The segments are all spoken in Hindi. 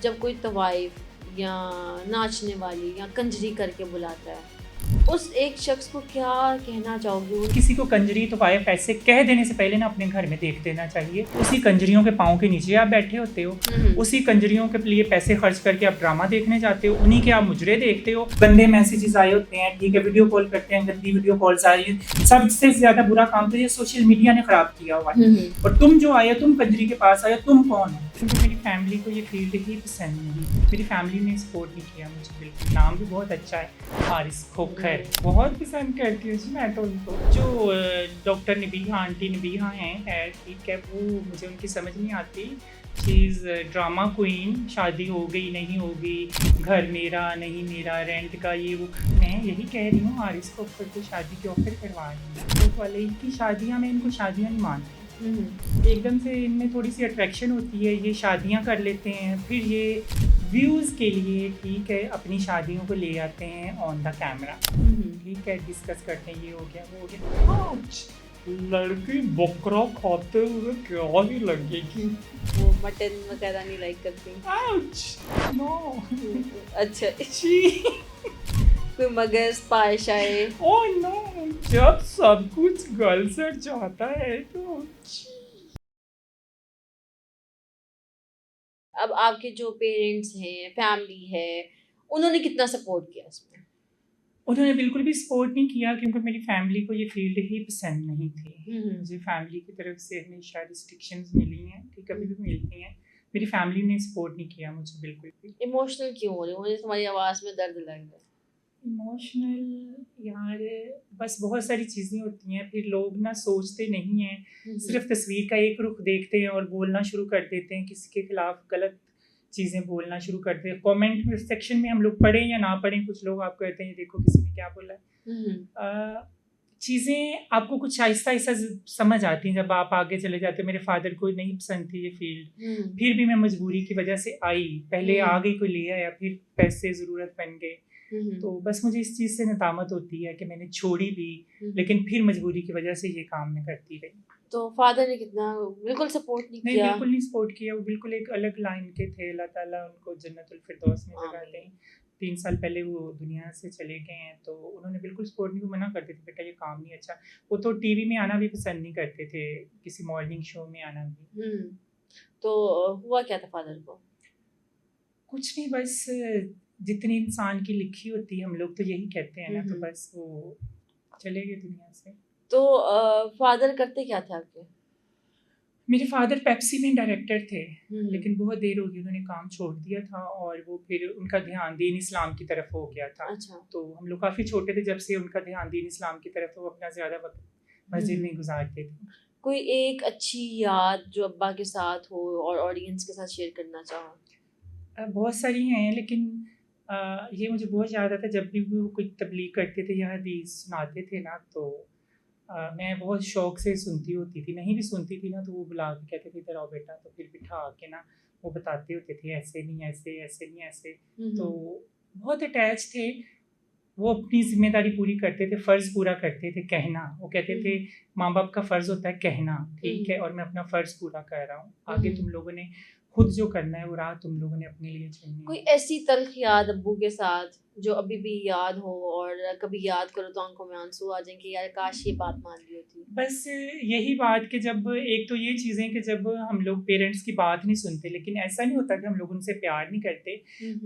जब कोई तवाइफ या नाचने वाली या कंजरी करके बुलाता है, उस एक शख्स को क्या कहना चाहोगे? किसी को कंजरी तो वाइफ ऐसे कह देने से पहले ना अपने घर में देख देना चाहिए। उसी कंजरियों के पाँव के नीचे आप बैठे होते हो, उसी कंजरियों के लिए पैसे खर्च करके आप ड्रामा देखने जाते हो, उन्हीं के आप मुजरे देखते हो। गंदे मैसेजेस आए होते हैं, ठीक है, वीडियो कॉल करते हैं, गंदी वीडियो कॉल्स आ रही है। सबसे ज्यादा बुरा काम तो ये सोशल मीडिया ने खराब किया हुआ है। और तुम जो आए, तुम कंजरी के पास आए, तुम कौन हो? क्योंकि मेरी फैमिली को ये फील्ड ही पसंद नहीं। मेरी फैमिली ने सपोर्ट नहीं किया मुझे बिल्कुल। नाम भी बहुत अच्छा है, हारिस खोखर, बहुत पसंद करती हूँ मैं तो उनको। जो डॉक्टर नबीहा, आंटी नबीहा हैं, ठीक है, वो मुझे उनकी समझ नहीं आती। चीज़ ड्रामा क्वीन, शादी हो गई नहीं होगी, घर मेरा नहीं मेरा, रेंट का ये वो। मैं यही कह रही हूँ, हारिस खोखर को शादी के ऑफर करवा रही हूँ वाले। इनकी शादियाँ, मैं इनको शादियाँ नहीं मानती। एकदम से इनमें थोड़ी सी अट्रैक्शन होती है, ये शादियां कर लेते हैं, फिर ये व्यूज़ के लिए, ठीक है, अपनी शादियों को ले आते हैं ऑन द कैमरा, ठीक है, डिस्कस करते हैं, ये हो गया वो हो गया। लड़की बकरा खाते हुए क्या ही लगेगी, वो मटन वगैरह नहीं लाइक करती? नो। अच्छा, छी, कोई मगज पाशाए? ओह नो, जब सब कुछ गल सड़ जाता है तो अब आपके जो पेरेंट्स हैं, फैमिली है, उन्होंने कितना सपोर्ट किया इसमें? उन्होंने बिल्कुल भी सपोर्ट नहीं किया, क्योंकि मेरी फैमिली को ये फील्ड ही पसंद नहीं थी। मुझे फैमिली की तरफ से हमेशा रिस्ट्रिक्शंस मिली हैं, ठीक, कभी भी मिलती हैं। मेरी फैमिली ने सपोर्ट नहीं किया मुझे बिल्कुल भी। इमोशनल क्यों हो रहे हो? मुझे तुम्हारी आवाज़ में दर्द लग रहा है। इमोशनल यार, बस बहुत सारी चीज़ें होती हैं, फिर लोग ना सोचते नहीं हैं, सिर्फ तस्वीर का एक रुख देखते हैं और बोलना शुरू कर देते हैं, किसी के खिलाफ गलत चीज़ें बोलना शुरू करते हैं। कमेंट सेक्शन में हम लोग पढ़ें या ना पढ़ें, कुछ लोग आपको कहते हैं देखो किसी ने क्या बोला है। चीज़ें आपको कुछ आहिस्ता आहिस्ता समझ आती हैं जब आप आगे चले जाते हो। मेरे फादर को नहीं पसंद थी ये फील्ड, फिर भी मैं मजबूरी की वजह से आई। पहले आ गई, कोई ले आया, फिर पैसे ज़रूरत बन गए। तो बस मुझे इस चीज़ से नदामत होती है कि मैंने छोड़ी भी, लेकिन फिर मजबूरी की वजह से ये काम मैं करती रही। तो फादर ने कितना बिल्कुल सपोर्ट नहीं किया? बिल्कुल नहीं सपोर्ट किया। वो बिल्कुल एक अलग लाइन के थे। अल्लाह ताला उनको जन्नतुल फिरदौस में जगह दें। 3 साल पहले वो दुनिया से चले गए हैं, तो उन्होंने बिल्कुल सपोर्ट नहीं, मना करते थे, बेटा ये काम नहीं अच्छा। वो तो टीवी में आना भी पसंद नहीं करते थे, किसी मॉर्निंग शो में आना भी। तो हुआ क्या था फादर को? कुछ नहीं, बस जितनी इंसान की लिखी होती है, हम लोग तो यही कहते हैं ना, तो बस वो चले गए दुनिया से। तो फादर करते क्या थे आपके? मेरे फादर पेप्सी में डायरेक्टर थे, लेकिन बहुत देर हो गई, उन्होंने काम छोड़ दिया था और वो फिर उनका ध्यान दीन इस्लाम की तरफ हो गया था। अच्छा। तो हम लोग काफ़ी छोटे थे जब से उनका ध्यान दीन इस्लाम की तरफ, वो अपना ज़्यादा वक्त मस्जिद में गुजारते थे। कोई एक अच्छी याद जो अब्बा के साथ हो और ऑडियंस के साथ शेयर करना चाहो? बहुत सारी हैं, लेकिन ये मुझे बहुत याद आता है, जब भी वो कोई तबलीग करते थे या हदीस सुनाते थे ना, तो मैं बहुत शौक से सुनती होती थी। नहीं भी सुनती थी ना, तो वो बुला के कहते थे इधर आओ बेटा, तो फिर बिठा के ना वो बताते होते थे ऐसे नहीं ऐसे, ऐसे नहीं ऐसे। तो बहुत अटैच थे वो, अपनी जिम्मेदारी पूरी करते थे, फ़र्ज़ पूरा करते थे, कहना। वो कहते थे माँ बाप का फ़र्ज़ होता है कहना, ठीक है, और मैं अपना फ़र्ज़ पूरा कर रहा हूँ। आगे तुम लोगों ने खुद जो करना है वो राह तुम लोगों ने अपने लिए चुननी है। कोई ऐसी तल्ख याद अब्बू के साथ जो अभी भी याद हो और कभी याद करो तो आंखों में आंसू आ जाएं कि यार काश ये बात मान ली होती? बस यही बात कि जब एक तो ये चीज़ें कि जब हम लोग पेरेंट्स की बात नहीं सुनते, लेकिन ऐसा नहीं होता कि हम लोग उनसे प्यार नहीं करते।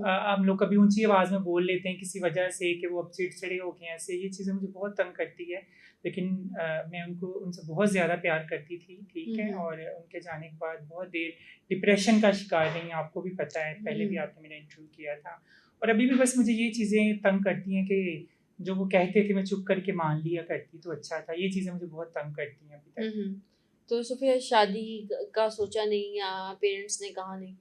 हम लोग कभी ऊंची आवाज़ में बोल लेते हैं किसी वजह से कि वो अब चिड़चिड़े हो गए, ऐसे ये चीज़ें मुझे बहुत तंग करती है। लेकिन मैं उनसे बहुत ज़्यादा प्यार करती थी, ठीक है, और उनके जाने के बाद बहुत देर डिप्रेशन का शिकार रही, आपको भी पता है, पहले भी आपने मेरा इंटरव्यू किया था। और अभी भी बस मुझे ये चीज़ें तंग करती हैं कि जो वो कहते थे मैं चुप करके मान लिया करती तो अच्छा था। ये चीज़ें मुझे बहुत तंग करती हैं अभी तक। तो फिर शादी का सोचा नहीं या पेरेंट्स ने कहा नहीं?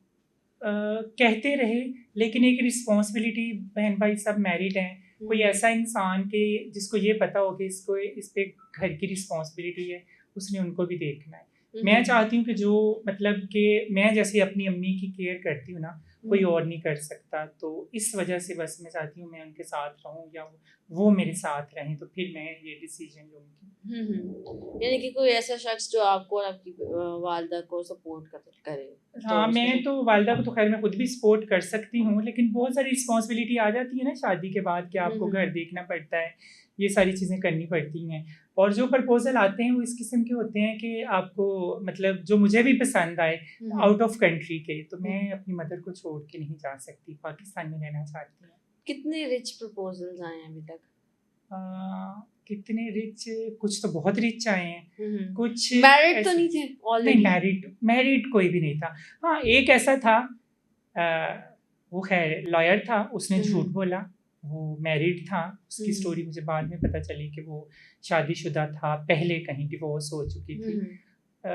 कहते रहे, लेकिन एक रिस्पॉन्सिबिलिटी, बहन भाई सब मैरिड हैं, कोई ऐसा इंसान के जिसको ये पता हो कि इसको इस पे घर की रिस्पॉन्सिबिलिटी है, उसने उनको भी देखना है। मैं चाहती हूँ कि जो मतलब कि मैं जैसे अपनी अम्मी की केयर करती हूँ ना, कोई और नहीं कर सकता। तो इस वजह से बस मैं चाहती हूँ मैं उनके साथ रहूँ या वो मेरे साथ रहें, तो फिर मैं ये डिसीजन लूँगी। यानी कि कोई ऐसा शख्स जो आपको और आपकी वालिदा को सपोर्ट करे, तो हाँ, उसके मैं लिए तो वालिदा को तो खैर मैं खुद भी सपोर्ट कर सकती हूँ, लेकिन बहुत सारी रिस्पॉन्सिबिलिटी आ जाती है ना शादी के बाद कि आपको घर देखना पड़ता है, ये सारी चीज़ें करनी पड़ती हैं। और जो प्रपोज़ल आते हैं वो इस किस्म के होते हैं कि आपको मतलब जो मुझे भी पसंद आए आउट ऑफ कंट्री के, तो मैं अपनी मदर को छोड़ के नहीं जा सकती, पाकिस्तान में रहना चाहती हूँ। कितने रिच प्रपोजल्स आए हैं अभी तक? कितने रिच, कुछ तो बहुत रिच आए हैं, कुछ मैरिड तो ऐसे- नहीं थे नहीं, ऑलरेडी? मैरिड कोई भी नहीं था। हाँ, एक ऐसा था, वो खैर लॉयर था, उसने झूठ बोला, वो मैरिड था। उसकी स्टोरी मुझे बाद में पता चली कि वो शादीशुदा था, पहले कहीं डिवोर्स हो चुकी थी।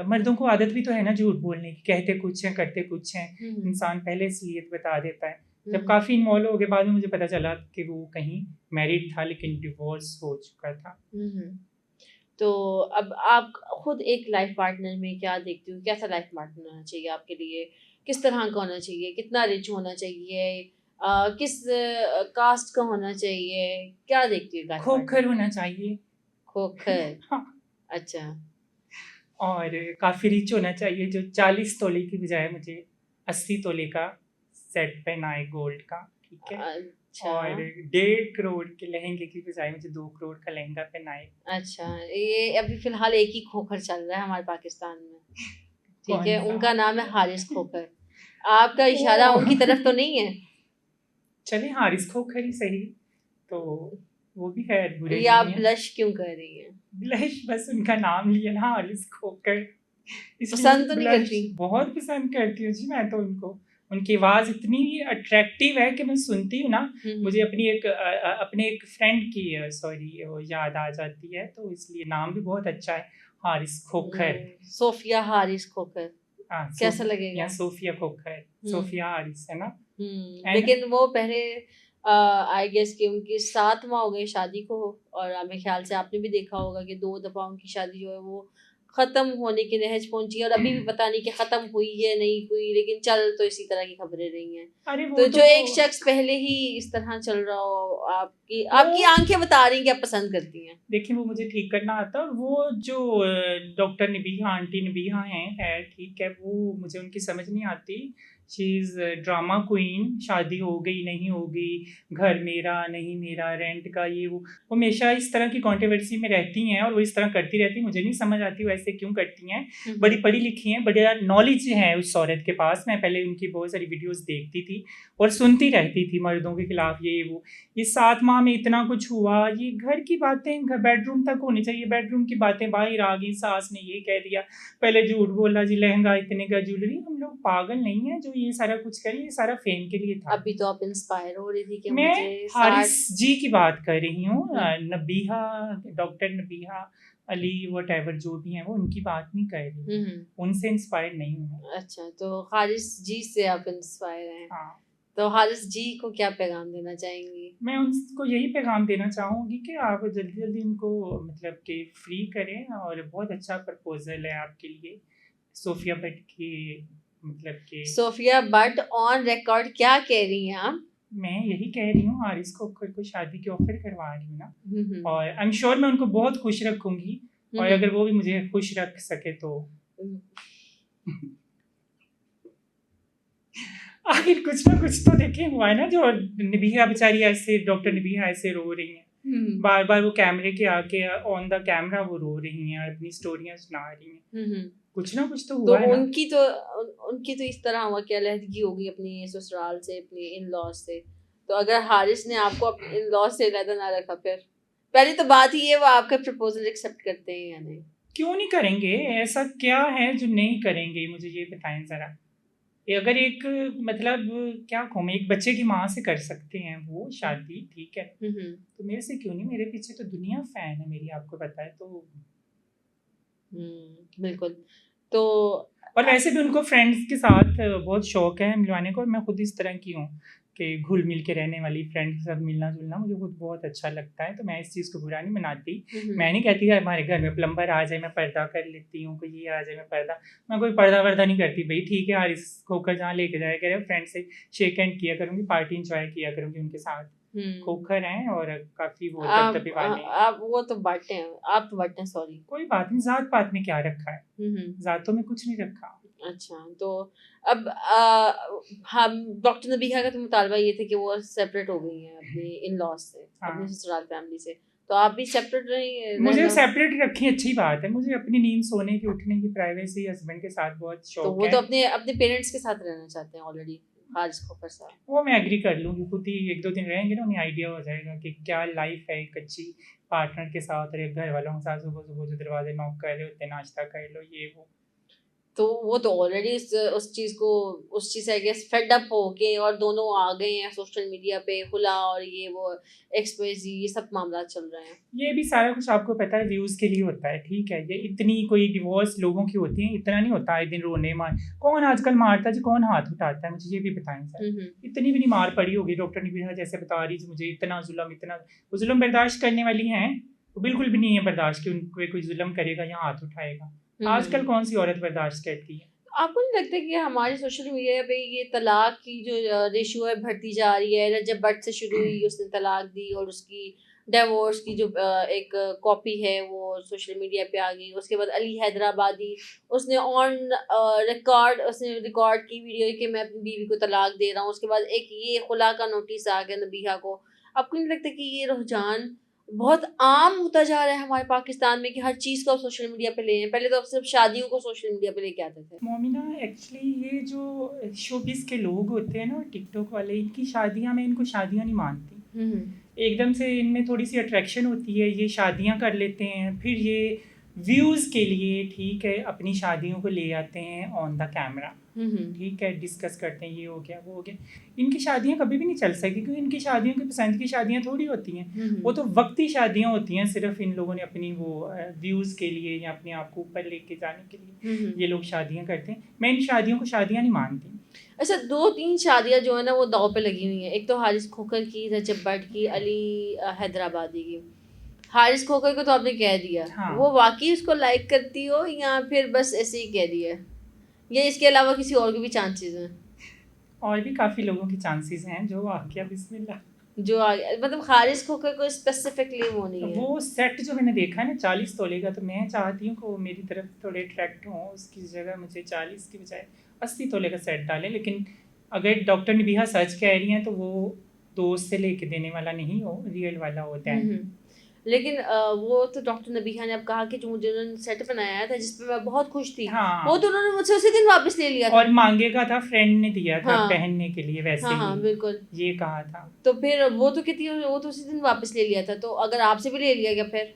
मर्दों को आदत भी तो है ना झूठ बोलने की, कहते कुछ है करते कुछ है, इंसान पहले इसलिए बता देता है। जब काफ़ी इन्वॉल्व हो गए, बाद में मुझे पता चला कि वो कहीं मैरिड था लेकिन डिवोर्स हो चुका था। तो अब आप खुद एक लाइफ पार्टनर में क्या देखती हो, कैसा लाइफ पार्टनर होना चाहिए आपके लिए? किस तरह का होना चाहिए? कितना रिच होना चाहिए? किस कास्ट का होना चाहिए? क्या देखती हो लाइफ खोखर पार्टनर? होना चाहिए। खोखर। हाँ, अच्छा। और काफ़ी रिच होना चाहिए, जो 40 तोले की बजाय मुझे 80 तोले का सेट पहनाए गोल्ड का, ठीक है। अच्छा। और 1.5 करोड़ के लहंगे की बजाय मुझे 2 करोड़ का लहंगा पहनाए। अच्छा, ये अभी फिलहाल एक ही खोखर चल रहा है हमारे पाकिस्तान में, ठीक कौन है? सा? उनका नाम है हारिस खोखर। आपका इशारा ओह! उनकी तरफ तो नहीं है? चलिए हारिस खोखर ही सही, तो वो भी खैर बुरे ये आप नहीं हैं। ब्लश क्यों कर रही हैं? ब्लश, बस उनका नाम लिया ना हारिस खोखर, इसलिए पसंद तो नहीं ब्लश करती? बहुत पसंद करती हूँ जी मैं तो उनको। उनकी आवाज़ इतनी अट्रैक्टिव है कि मैं सुनती हूँ ना, मुझे अपने एक फ्रेंड की सॉरी वो याद आ जाती है, तो इसलिए नाम भी बहुत अच्छा है, हारिस खोखर। सोफिया हारिस खोखर, हाँ, कैसा या लगेगा? सोफिया खोखर, सोफिया हारिस है ना? है ना? लेकिन वो पहले आई गेस कि उनकी 7 माह हो गए शादी को, और मेरे ख्याल से आपने भी देखा होगा कि 2 दफ़ा उनकी शादी जो है वो ख़त्म होने की नहज पहुंची है, और अभी भी पता नहीं कि ख़त्म हुई है नहीं हुई, लेकिन चल तो इसी तरह की खबरें रही हैं। अरे तो वो जो एक शख्स पहले ही इस तरह चल रहा हो, आपकी आंखें बता रही हैं कि आप पसंद करती हैं। देखिए वो मुझे ठीक करना आता है, और वो जो डॉक्टर नबीहा, आंटी नबीहा हैं, है ठीक है, वो मुझे उनकी समझ नहीं आती। शी इज़ ड्रामा क्वीन, शादी हो गई नहीं होगी, घर मेरा नहीं मेरा, रेंट का ये वो हमेशा इस तरह की कंट्रोवर्सी में रहती हैं, और वो इस तरह करती रहती हैं। मुझे नहीं समझ आती वो ऐसे क्यों करती हैं। बड़ी पढ़ी लिखी हैं, बड़ा नॉलेज है उस औरत के पास। मैं पहले उनकी बहुत सारी वीडियोस देखती थी और सुनती रहती थी मर्दों के खिलाफ ये वो। ये 7 माह में इतना कुछ हुआ, ये घर की बातें बेडरूम तक होनी चाहिए, बेडरूम की बातें बाहर आ गई, सास ने ये कह दिया, पहले झूठ बोला जी लहंगा इतने का, ज्वेलरी। हम लोग पागल नहीं हैं जो ये सारा कुछ करें, ये सारा फेम के लिए था। अभी तो आप इंस्पायर हो रही थी कि मैं मुझे हारिस 60 जी की बात कर रही हूँ, नबीहा, डॉक्टर नबीहा अली वट जो भी हैं, वो उनकी बात नहीं कर रही हूँ, उनसे इंस्पायर नहीं हूँ। अच्छा, तो हारिस जी से आप इंस्पायर हैं। हाँ, तो हारिस जी को क्या पैगाम देना चाहेंगी? मैं उनको यही पैगाम देना चाहूँगी कि आप जल्दी जल्दी उनको मतलब कि फ्री करें, और बहुत अच्छा प्रपोजल है आपके लिए सोफिया भट्ट की, मतलब कि सोफिया भट्ट ऑन रिकॉर्ड क्या कह रही हैं आप? मैं यही कह रही हूँ, हारिस खोखर को शादी की ऑफर करवा रही हूँ ना, और आई एम श्योर मैं उनको बहुत खुश रखूंगी, और अगर वो भी मुझे खुश रख सके तो आखिर कुछ ना कुछ तो देखे हुआ है ना, जो निबिहा बेचारी ऐसे, डॉक्टर निबिहा ऐसे रो रही हैं, बार बार वो कैमरे के आके ऑन द कैमरा वो रो रही हैं, अपनी स्टोरियां सुना रही हैं, कुछ ना कुछ तो हुआ है ना। उनकी तो इस तरह हुआ कि अलहदगी हो गई अपनी ससुराल से, अपने इन लॉज से। तो अगर हारिस ने आपको अपने इन लॉज से अलहदा ना रखा, फिर पहली तो बात ही है वो आपका प्रपोजल एक्सेप्ट करते हैं या नहीं? क्यों नहीं करेंगे? ऐसा क्या है जो नहीं करेंगे, मुझे ये बताएं जरा। अगर एक मतलब क्या कहूँ, एक बच्चे की माँ से कर सकते हैं वो शादी, ठीक है, तो मेरे से क्यों नहीं? मेरे पीछे तो दुनिया फैन है मेरी, आपको पता है तो। बिल्कुल। तो और वैसे भी उनको फ्रेंड्स के साथ बहुत शौक है मिलवाने को, और मैं खुद इस तरह की हूँ, कि घुल मिल के रहने वाली फ्रेंड के साथ मिलना जुलना मुझे खुद बहुत अच्छा लगता है, तो मैं इस चीज़ को बुरा नहीं मनाती। मैं नहीं कहती कि हमारे घर में प्लम्बर आ जाए मैं पर्दा कर लेती हूँ, कोई ये आ जाए मैं पर्दा, मैं कोई पर्दा वर्दा नहीं करती। भाई ठीक है, हारिस खोकर जहाँ लेके जाया करे फ्रेंड से शेक हैंड किया करूँगी, पार्टी इंजॉय किया करूँगी उनके साथ। खोखर हैं और काफ़ी वो दबदबे वाले हैं। आप वो तो बांटे हैं, आप तो बांटे हैं, सॉरी। कोई बात नहीं, जात पात में क्या रखा है, जातों में कुछ नहीं रखा। अच्छा, तो अब हम डॉक्टर नबीहा का तो मुतालबा ये था कि वो सेपरेट हो गई हैं अपने इन लॉज से, अपने ससुराल फैमिली से, तो आप भी सेपरेट रही? मुझे सेपरेट रखी अच्छी बात है, मुझे अपनी नींद सोने की उठने की प्राइवेसी हस्बैंड के साथ बहुत शौक है। तो वो तो अपने अपने पेरेंट्स के साथ रहना चाहते हैं ऑलरेडी, हारिस खोकर साहब। वो मैं एग्री कर लूँगी, खुद ही 1-2 दिन रहेंगे ना, उन्हें आइडिया हो जाएगा कि क्या लाइफ है एक अच्छी पार्टनर के साथ और एक घर वालों के साथ। सुबह-सुबह जो दरवाजे नॉक कर रहे होते हैं, नाश्ता कर लो, ये वो। तो वो तो ऑलरेडी उस चीज़ से आई गेस फेड अप हो के और दोनों आ गए हैं सोशल मीडिया पे खुला, और ये वो एक्सपोजी ये सब मामला चल रहे हैं। ये भी सारा कुछ आपको पता है व्यूज़ के लिए होता है, ठीक है। ये इतनी कोई डिवोर्स लोगों की होती है, इतना नहीं होता है दिन रोने मार। कौन आजकल मारता है जी, कौन हाथ उठाता है, मुझे ये भी बताएं सर। इतनी भी नहीं मार पड़ी होगी। डॉक्टर निबिहा जैसे बता रही थी मुझे, इतना जुल्म, इतना वो जुल्म बर्दाश्त करने वाली हैं, वो बिल्कुल भी नहीं है बर्दाश्त कि उनको कोई जुल्म करेगा या हाथ उठाएगा। आजकल कौन सी औरत बर्दाश्त करती है? आपको नहीं लगता कि हमारे सोशल मीडिया पे ये तलाक की जो रेशियो है बढ़ती जा रही है? जब बर्थ से शुरू हुई उसने तलाक दी, और उसकी डिवोर्स की जो एक कॉपी है वो सोशल मीडिया पे आ गई। उसके बाद अली हैदराबादी उसने उसने रिकॉर्ड की वीडियो कि मैं अपनी बीवी को तलाक दे रहा हूँ। उसके बाद एक ये खुला का नोटिस आ गया नबीहा को। आपको नहीं लगता कि ये रुझान बहुत आम होता जा रहा है हमारे पाकिस्तान में कि हर चीज़ को आप सोशल मीडिया पे ले हैं? पहले तो आप सिर्फ शादियों को सोशल मीडिया पे लेके आते थे। मोमिना, एक्चुअली ये जो शोबिस के लोग होते हैं ना, टिकटॉक वाले, इनकी शादियां, मैं इनको शादियां नहीं मानती। एकदम से इनमें थोड़ी सी अट्रैक्शन होती है, ये शादियां कर लेते हैं, फिर ये व्यूज़ के लिए, ठीक है, अपनी शादियों को ले आते हैं ऑन द कैमरा, ठीक है, डिस्कस करते हैं ये हो गया वो हो गया। इनकी शादियां कभी भी नहीं चल सकेगी, क्योंकि इनकी शादियों की पसंद की शादियां थोड़ी होती हैं। वो तो वक्ती शादियां होती हैं, सिर्फ इन लोगों ने अपनी वो व्यूज़ के लिए या अपने आप को ऊपर लेके जाने के लिए ये लोग शादियां करते हैं। मैं इन शादियों को शादियां नहीं मानती। अच्छा, 2-3 शादियां जो है ना वो दाव पे लगी हुई हैं। एक तो हारिस खोकर की, रजब भट्ट की, अली हैदराबादी की। हारिस खोकर को तो आपने कह दिया, हाँ। वो वाकई उसको लाइक करती हो या फिर बस ऐसे ही कह दिया, या इसके अलावा किसी और के भी चांसेस हैं? और भी काफ़ी लोगों के चांसेस हैं जो आ गया, बिस्मिल्लाह। जो आ गया, मतलब हारिस खोकर को स्पेसिफिकली वो नहीं है। वो सेट जो मैंने देखा है ना 40 तोले का, तो मैं चाहती हूँ कि वो मेरी तरफ थोड़े अट्रैक्ट हों, उसकी जगह मुझे 40 की बजाय 80 तोले का सेट डालें। लेकिन अगर डॉक्टर निबिहा सच कह रही हैं तो वो दोस्त से लेके देने वाला नहीं हो, रियल वाला होता है। लेकिन वो तो डॉक्टर नबीहा ने अब कहा कि जो मुझे उन्होंने सेट बनाया था जिस पे मैं बहुत खुश थी, हाँ। वो तो उन्होंने मुझसे उसी दिन वापस ले लिया था। और मांगेगा था, फ्रेंड ने दिया था हाँ। पहनने के लिए, वैसे हाँ, ही बिल्कुल ये कहा था। तो फिर वो तो कहती है वो तो उसी दिन वापस ले लिया था, तो अगर आपसे भी ले लिया गया फिर?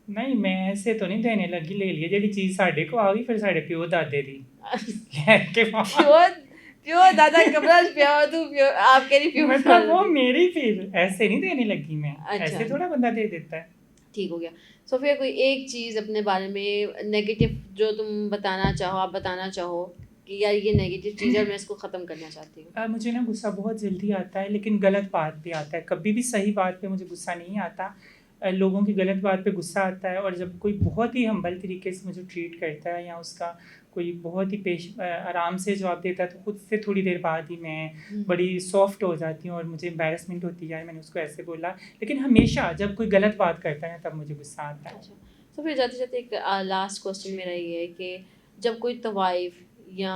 नहीं, मैं ऐसे तो नहीं देने लगी, ले लिया जेडी चीज़ साढ़े को आ गई, फिर साढ़े प्यो दादे दी के प्योर दादा कमराज प्योर तू प्योर आप कह रही प्योर, मतलब वो मेरी, फिर ऐसे नहीं देने लगी मैं। अच्छा। ऐसे थोड़ा बंदा दे देता है। ठीक हो गया। सोफिया, कोई एक चीज़ अपने बारे में नेगेटिव जो तुम बताना चाहो, आप बताना चाहो कि यार ये नेगेटिव चीज़ है और मैं इसको ख़त्म करना चाहती हूँ? मुझे ना गुस्सा बहुत जल्दी आता है, लेकिन गलत बात पे आता है। कभी भी सही बात पे मुझे गुस्सा नहीं आता, लोगों की गलत बात पे गुस्सा आता है। और जब कोई बहुत ही हम्बल तरीके से मुझे ट्रीट करता है या उसका कोई बहुत ही आराम से जवाब देता है, तो खुद से थोड़ी देर बाद ही मैं बड़ी सॉफ्ट हो जाती हूँ और मुझे एम्बैरसमेंट होती है, मैंने उसको ऐसे बोला। लेकिन हमेशा जब कोई गलत बात करता है तब मुझे गुस्सा आता है। अच्छा, तो फिर जाते जाते एक लास्ट क्वेश्चन मेरा ये है कि जब कोई तवाइफ या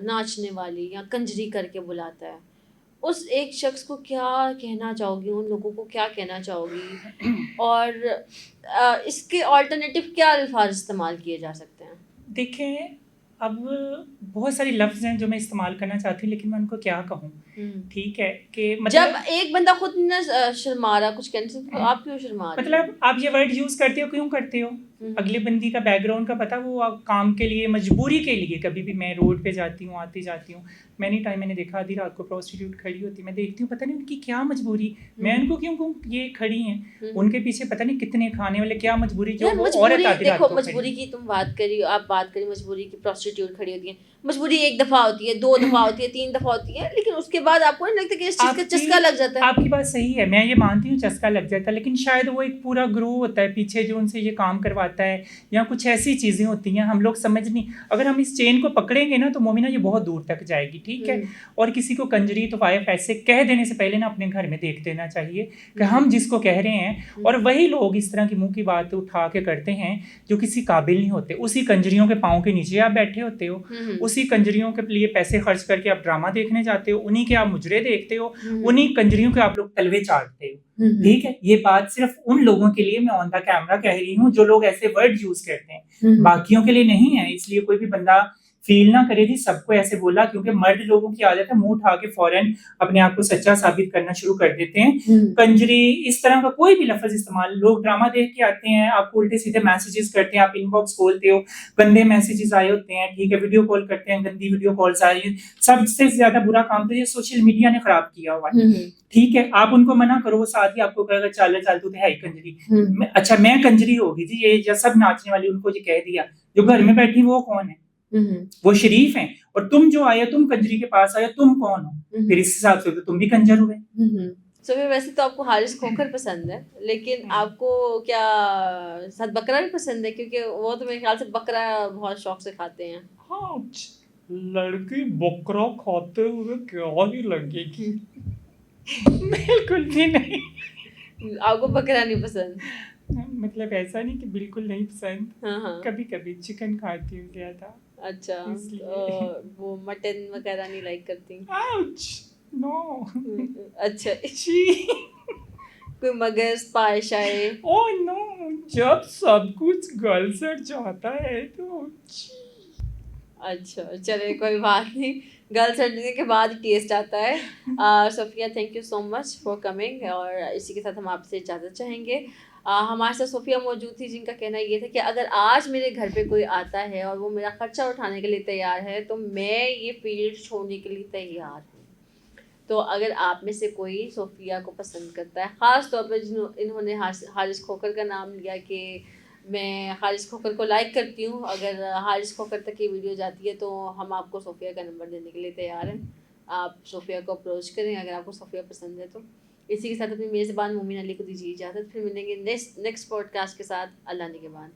नाचने वाली या कंजरी करके बुलाता है, उस एक शख्स को क्या कहना चाहोगी, उन लोगों को क्या कहना चाहोगी, और इसके ऑल्टरनेटिव क्या अल्फाज इस्तेमाल किए जा सकते हैं? देखें, अब बहुत सारी लफ्ज़ हैं जो मैं इस्तेमाल करना चाहती हूँ, लेकिन मैं उनको क्या कहूँ, ठीक है, कि जब एक बंदा खुद न शर्मा रहा कुछ कहने से, तो आप क्यों शर्मा रहे? मतलब आप ये वर्ड यूज़ करते हो, क्यों करते हो? अगले बंदी का बैकग्राउंड का पता, वो आप काम के लिए, मजबूरी के लिए। कभी भी मैं रोड पे जाती हूँ, आती जाती हूँ, मैनी टाइम मैंने देखा आधी रात को प्रोस्टिट्यूट खड़ी होती, मैं देखती हूँ पता नहीं उनकी क्या मजबूरी, मैं उनको क्यों कहूँ ये खड़ी हैं, उनके पीछे पता नहीं कितने खाने वाले, क्या मजबूरी जो वो औरत आधी रात को। मजबूरी की तुम बात करी, आप बात करी मजबूरी की, प्रोस्टिट्यूट खड़ी होती है, मजबूरी एक दफा होती है, 2 दफा होती है, 3 दफा होती है, लेकिन उसके बाद आपको नहीं लगता कि इस चीज का चस्का लग जाता है? आपकी बात सही है, मैं ये मानती हूँ चस्का लग जाता है, लेकिन शायद वो एक पूरा ग्रुप होता है पीछे जो उनसे ये काम करवाता है, या कुछ ऐसी चीजें होती हैं हम लोग समझ नहीं। अगर हम इस चेन को पकड़ेंगे ना तो मोमिना ये बहुत दूर तक जाएगी, ठीक है। और किसी को कंजरी तो वाइफ ऐसे कह देने से पहले ना अपने घर में देख देना चाहिए कि हम जिसको कह रहे हैं, और वही लोग इस तरह की मुंह की बात उठा के करते हैं जो किसी काबिल नहीं होते। उसी कंजरियों के पाँव के नीचे आप बैठे होते हो, उसी कंजरियों के लिए पैसे खर्च करके आप ड्रामा देखने जाते हो, उन्हीं के आप मुजरे देखते हो, उन्हीं कंजरियों के आप लोग तलवे चाटते हो, ठीक है। ये बात सिर्फ उन लोगों के लिए मैं ऑन द कैमरा कह रही हूँ जो लोग ऐसे वर्ड यूज करते हैं, बाकियों के लिए नहीं है। इसलिए कोई भी बंदा फील ना करे थी सबको ऐसे बोला, क्योंकि मर्द लोगों की आदत है मुंह उठा के फौरन अपने आप को सच्चा साबित करना शुरू कर देते हैं। कंजरी इस तरह का कोई भी लफ्ज इस्तेमाल, लोग ड्रामा देख के आते हैं, आपको उल्टे सीधे मैसेजेस करते हैं, आप इनबॉक्स खोलते हो, गंदे मैसेजेस आए होते हैं, ठीक है, वीडियो कॉल करते हैं, गंदी वीडियो कॉल्स आ रही है। सबसे ज्यादा बुरा काम तो ये सोशल मीडिया ने खराब किया हुआ है, ठीक है। आप उनको मना करो, वो साथ ही आपको कहेगा चल चल तू तो है ही कंजरी। अच्छा मैं कंजरी होगी जी, ये सब नाचने वाली उनको ये कह दिया, जो घर में बैठी वो कौन है? वो शरीफ हैं, और तुम जो आए तुम कंजरी के पास आए, तुम कौन हो? फिर इस हिसाब से तो तुम भी कंजर हुए। तो वैसे तो आपको हारिस खोखर पसंद है, लेकिन आपको क्या साथ बकरा भी पसंद है? क्योंकि वो तो मेरे ख्याल से बकरा बहुत शौक से खाते हैं। हाँ, लड़की बकरा खाते हुए क्या ही लगेगी। बिल्कुल भी नहीं। आपको बकरा नहीं पसंद? मतलब ऐसा नहीं कि बिल्कुल नहीं पसंद, हाँ। कभी कभी चिकन खाती हूँ ज्यादा। अच्छा, वो मटन वगैरह नहीं लाइक करती? नो। अच्छा कोई मगज पायशाए? ओह नो, जब सब कुछ गल सड़ जाता है तो अच्छा चले कोई बात नहीं, गर्ल सड़ने के बाद टेस्ट आता है। Sophia thank you so much for coming, और इसी के साथ हम आपसे इजाज़त चाहेंगे। हमारे साथ सोफिया मौजूद थी, जिनका कहना ये था कि अगर आज मेरे घर पे कोई आता है और वो मेरा खर्चा उठाने के लिए तैयार है तो मैं ये फील्ड छोड़ने के लिए तैयार हूँ। तो अगर आप में से कोई सोफिया को पसंद करता है, ख़ास तौर पर इन्होंने हारिस खोखर का नाम लिया कि मैं हारिस खोखर को लाइक करती हूँ, अगर हारिस खोखर तक ये वीडियो जाती है तो हम आपको सोफिया का नंबर देने के लिए तैयार हैं। आप सोफिया को अप्रोच करें अगर आपको सोफिया पसंद है तो। इसी के साथ अपनी मेज़बान मोमिन अली को दीजिए इजाज़त, फिर मिलेंगे नेक्स्ट पॉडकास्ट के साथ। अल्लाह निगहबान।